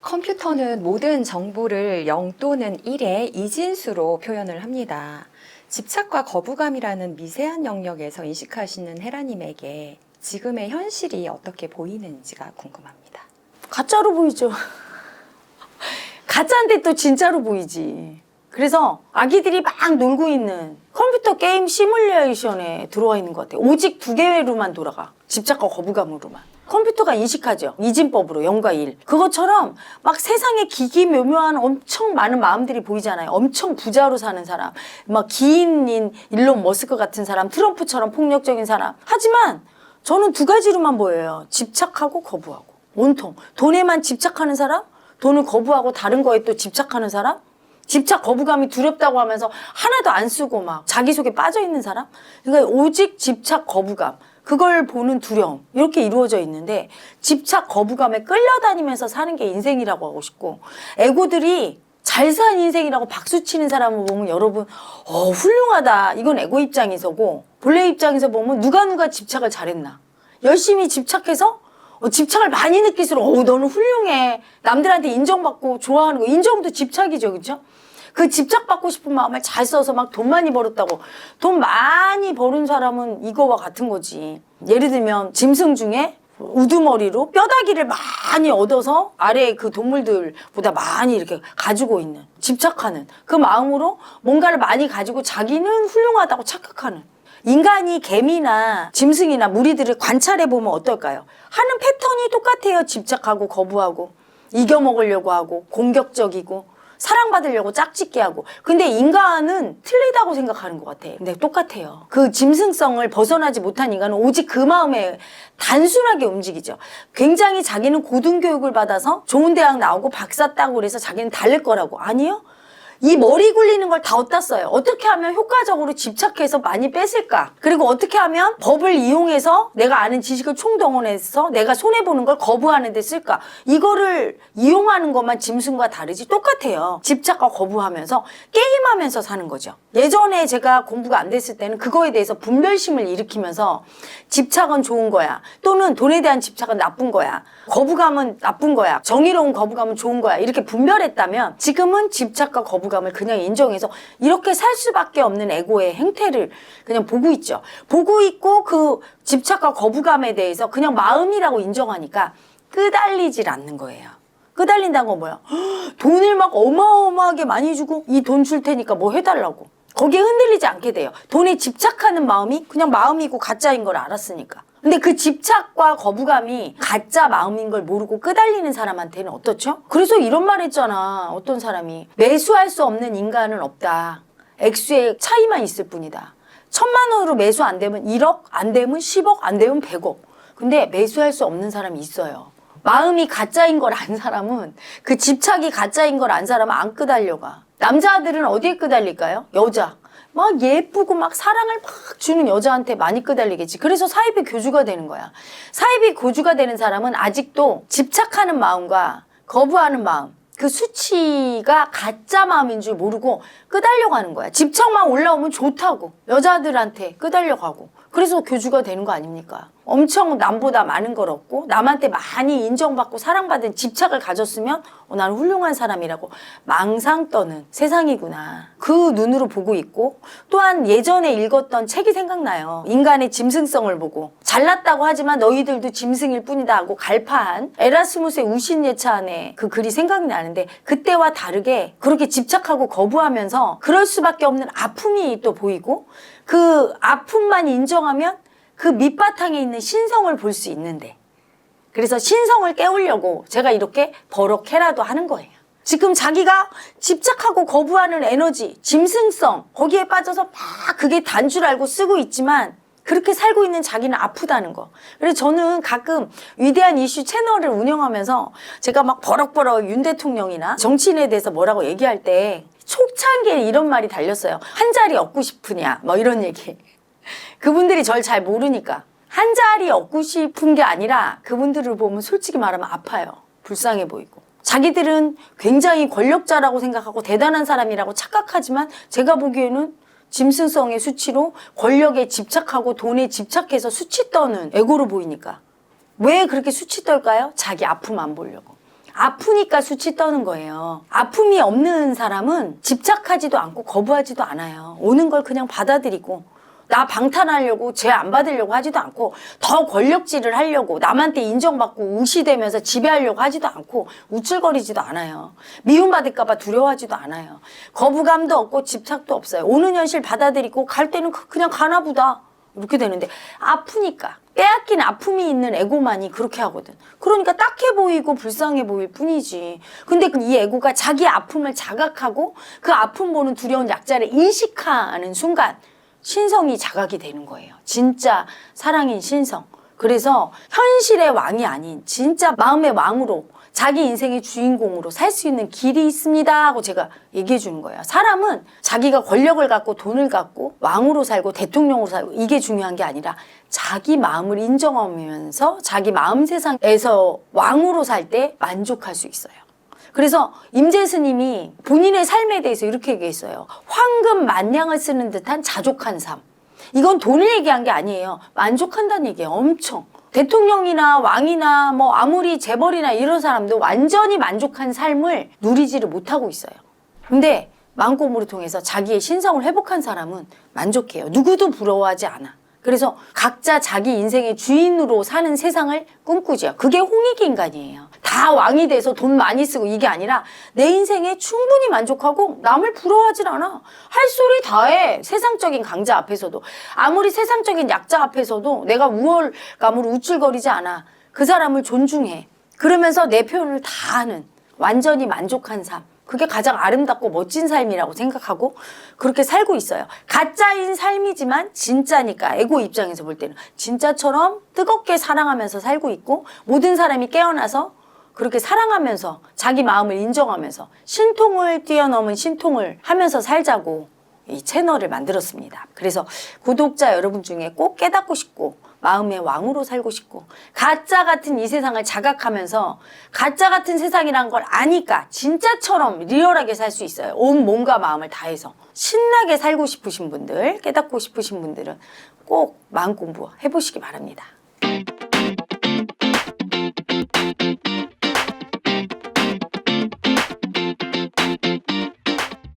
컴퓨터는 모든 정보를 0 또는 1의 이진수로 표현을 합니다. 집착과 거부감이라는 미세한 영역에서 인식하시는 헤라님에게 지금의 현실이 어떻게 보이는지가 궁금합니다. 가짜로 보이죠. 가짜인데 또 진짜로 보이지. 그래서 아기들이 막 놀고 있는 컴퓨터 게임 시뮬레이션에 들어와 있는 것 같아요. 오직 두 개로만 돌아가. 집착과 거부감으로만. 컴퓨터가 인식하죠. 이진법으로 0과 1. 그것처럼 막 세상에 기기묘묘한 엄청 많은 마음들이 보이잖아요. 엄청 부자로 사는 사람, 막 기인인 일론 머스크 같은 사람, 트럼프처럼 폭력적인 사람. 하지만 저는 두 가지로만 보여요. 집착하고 거부하고. 온통. 돈에만 집착하는 사람, 돈을 거부하고 다른 거에 또 집착하는 사람, 집착 거부감이 두렵다고 하면서 하나도 안 쓰고 막 자기 속에 빠져 있는 사람. 그러니까 오직 집착 거부감, 그걸 보는 두려움, 이렇게 이루어져 있는데, 집착 거부감에 끌려다니면서 사는 게 인생이라고 하고 싶고, 에고들이 잘 산 인생이라고 박수치는 사람을 보면 여러분 훌륭하다, 이건 에고 입장에서고, 본래 입장에서 보면 누가 집착을 잘했나, 열심히 집착해서 집착을 많이 느낄수록 너는 훌륭해, 남들한테 인정받고 좋아하는 거, 인정도 집착이죠, 그렇죠? 그 집착받고 싶은 마음을 잘 써서 막 돈 많이 벌었다고. 돈 많이 버는 사람은 이거와 같은 거지. 예를 들면 짐승 중에 우두머리로 뼈다귀를 많이 얻어서 아래에 그 동물들보다 많이 이렇게 가지고 있는, 집착하는 그 마음으로 뭔가를 많이 가지고 자기는 훌륭하다고 착각하는. 인간이 개미나 짐승이나 무리들을 관찰해 보면 어떨까요? 하는 패턴이 똑같아요. 집착하고 거부하고, 이겨먹으려고 하고, 공격적이고, 사랑받으려고 짝짓기 하고. 근데 인간은 틀리다고 생각하는 것 같아. 근데 똑같아요. 그 짐승성을 벗어나지 못한 인간은 오직 그 마음에 단순하게 움직이죠. 굉장히 자기는 고등교육을 받아서 좋은 대학 나오고 박사 따고 그래서 자기는 다를 거라고. 아니요. 이 머리 굴리는 걸 다 어디다 써요? 어떻게 하면 효과적으로 집착해서 많이 뺏을까? 그리고 어떻게 하면 법을 이용해서 내가 아는 지식을 총동원해서 내가 손해보는 걸 거부하는 데 쓸까? 이거를 이용하는 것만 짐승과 다르지 똑같아요. 집착과 거부하면서 게임하면서 사는 거죠. 예전에 제가 공부가 안 됐을 때는 그거에 대해서 분별심을 일으키면서 집착은 좋은 거야, 또는 돈에 대한 집착은 나쁜 거야, 거부감은 나쁜 거야, 정의로운 거부감은 좋은 거야, 이렇게 분별했다면, 지금은 집착과 거부감을 그냥 인정해서 이렇게 살 수밖에 없는 에고의 행태를 그냥 보고 있죠. 보고 있고 그 집착과 거부감에 대해서 그냥 마음이라고 인정하니까 끄달리질 않는 거예요. 끄달린다는 건 뭐야? 돈을 막 어마어마하게 많이 주고 이 돈 줄 테니까 뭐 해달라고. 거기에 흔들리지 않게 돼요. 돈에 집착하는 마음이 그냥 마음이고 가짜인 걸 알았으니까. 근데 그 집착과 거부감이 가짜 마음인 걸 모르고 끄달리는 사람한테는 어떻죠? 그래서 이런 말 했잖아. 어떤 사람이 매수할 수 없는 인간은 없다. 액수의 차이만 있을 뿐이다. 1000만 원으로 매수 안 되면 1억, 안 되면 10억, 안 되면 100억. 근데 매수할 수 없는 사람이 있어요. 마음이 가짜인 걸 안 사람은, 그 집착이 가짜인 걸 안 사람은 안 끄달려가. 남자들은 어디에 끄달릴까요? 여자. 막 예쁘고 막 사랑을 막 주는 여자한테 많이 끄달리겠지. 그래서 사이비 교주가 되는 거야. 사이비 교주가 되는 사람은 아직도 집착하는 마음과 거부하는 마음, 그 수치가 가짜 마음인 줄 모르고 끄달려가는 거야. 집착만 올라오면 좋다고 여자들한테 끄달려가고. 그래서 교주가 되는 거 아닙니까? 엄청 남보다 많은 걸 얻고 남한테 많이 인정받고 사랑받은 집착을 가졌으면 나는 훌륭한 사람이라고 망상 떠는 세상이구나, 그 눈으로 보고 있고, 또한 예전에 읽었던 책이 생각나요. 인간의 짐승성을 보고 잘났다고 하지만 너희들도 짐승일 뿐이다 하고 갈파한 에라스무스의 우신예차안의 그 글이 생각이 나는데, 그때와 다르게 그렇게 집착하고 거부하면서 그럴 수밖에 없는 아픔이 또 보이고, 그 아픔만 인정하면 그 밑바탕에 있는 신성을 볼 수 있는데, 그래서 신성을 깨우려고 제가 이렇게 버럭해라도 하는 거예요. 지금 자기가 집착하고 거부하는 에너지, 짐승성, 거기에 빠져서 막 그게 단 줄 알고 쓰고 있지만 그렇게 살고 있는 자기는 아프다는 거. 그래서 저는 가끔 위대한 이슈 채널을 운영하면서 제가 막 버럭버럭 윤 대통령이나 정치인에 대해서 뭐라고 얘기할 때 초창기에 이런 말이 달렸어요. 한 자리 얻고 싶으냐, 뭐 이런 얘기. 그분들이 절 잘 모르니까. 한 자리 얻고 싶은 게 아니라 그분들을 보면 솔직히 말하면 아파요. 불쌍해 보이고. 자기들은 굉장히 권력자라고 생각하고 대단한 사람이라고 착각하지만 제가 보기에는 짐승성의 수치로 권력에 집착하고 돈에 집착해서 수치 떠는 에고로 보이니까. 왜 그렇게 수치 떨까요? 자기 아픔 안 보려고. 아프니까 수치 떠는 거예요. 아픔이 없는 사람은 집착하지도 않고 거부하지도 않아요. 오는 걸 그냥 받아들이고 나 방탄하려고 죄 안 받으려고 하지도 않고 더 권력질을 하려고 남한테 인정받고 우시대면서 지배하려고 하지도 않고 우쭐거리지도 않아요. 미움받을까 봐 두려워하지도 않아요. 거부감도 없고 집착도 없어요. 오는 현실 받아들이고 갈 때는 그냥 가나 보다 이렇게 되는데 아프니까 빼앗긴 아픔이 있는 에고만이 그렇게 하거든. 그러니까 딱해 보이고 불쌍해 보일 뿐이지. 근데 이 에고가 자기 아픔을 자각하고 그 아픔 보는 두려운 약자를 인식하는 순간 신성이 자각이 되는 거예요. 진짜 사랑인 신성. 그래서 현실의 왕이 아닌 진짜 마음의 왕으로 자기 인생의 주인공으로 살 수 있는 길이 있습니다 하고 제가 얘기해 주는 거예요. 사람은 자기가 권력을 갖고 돈을 갖고 왕으로 살고 대통령으로 살고 이게 중요한 게 아니라 자기 마음을 인정하면서 자기 마음 세상에서 왕으로 살 때 만족할 수 있어요. 그래서 임재 스님이 본인의 삶에 대해서 이렇게 얘기했어요. 황금 만냥을 쓰는 듯한 자족한 삶. 이건 돈을 얘기한 게 아니에요. 만족한다는 얘기예요. 엄청. 대통령이나 왕이나 뭐 아무리 재벌이나 이런 사람도 완전히 만족한 삶을 누리지를 못하고 있어요. 근데 마음고무를 통해서 자기의 신성을 회복한 사람은 만족해요. 누구도 부러워하지 않아. 그래서 각자 자기 인생의 주인으로 사는 세상을 꿈꾸죠. 그게 홍익 인간이에요. 다 왕이 돼서 돈 많이 쓰고 이게 아니라 내 인생에 충분히 만족하고 남을 부러워하질 않아. 할 소리 다 해. 세상적인 강자 앞에서도. 아무리 세상적인 약자 앞에서도 내가 우월감으로 우쭐거리지 않아. 그 사람을 존중해. 그러면서 내 표현을 다 하는 완전히 만족한 삶. 그게 가장 아름답고 멋진 삶이라고 생각하고 그렇게 살고 있어요. 가짜인 삶이지만 진짜니까 에고 입장에서 볼 때는 진짜처럼 뜨겁게 사랑하면서 살고 있고 모든 사람이 깨어나서 그렇게 사랑하면서 자기 마음을 인정하면서 신통을 뛰어넘은 신통을 하면서 살자고 이 채널을 만들었습니다. 그래서 구독자 여러분 중에 꼭 깨닫고 싶고 마음의 왕으로 살고 싶고 가짜 같은 이 세상을 자각하면서 가짜 같은 세상이란 걸 아니까 진짜처럼 리얼하게 살 수 있어요. 온 몸과 마음을 다해서 신나게 살고 싶으신 분들, 깨닫고 싶으신 분들은 꼭 마음 공부 해보시기 바랍니다.